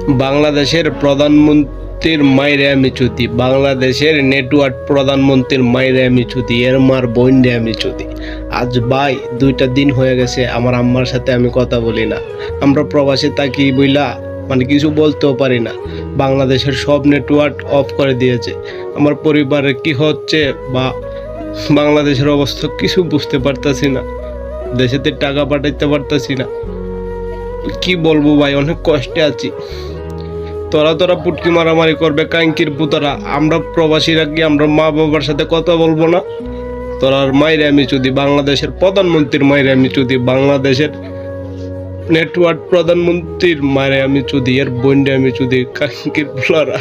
বাংলাদেশের প্রধানমন্ত্রীর মাইরে আমি চুদি, বাংলাদেশের নেটওয়ার্ক প্রধানমন্ত্রীর মাইরে আমি চুদি, এর মার বইন্ডে আমি চুদি। আজ ভাই 2টা দিন হয়ে গেছে আমার আম্মার সাথে আমি কথা বলি না। আমরা প্রবাসে থাকি বইলা মানে কিছু বলতেও পারি না। বাংলাদেশের সব নেটওয়ার্ক অফ করে দিয়েছে। আমার পরিবারের কি হচ্ছে বা বাংলাদেশের অবস্থা কিছু বুঝতে পারতাছি না। দেশেতে টাকা পাঠাইতে পারতাছি না। কি বলবো ভাই, অনেক কষ্টে আছি। তোরা পুটকি মারামারি করবে কাঙ্কির পুতারা, আমরা প্রবাসীরা কি আমরা মা বাবার সাথে কথা বলবো না? তোরার মাইরে আমি চুদি, বাংলাদেশের প্রধানমন্ত্রীর মাইরে আমি চুদি, বাংলাদেশের নেটওয়ার্ক প্রধানমন্ত্রীর মাইরে আমি চুদি, এর বন্ডে আমি চুদি কাঙ্কির পুলারা।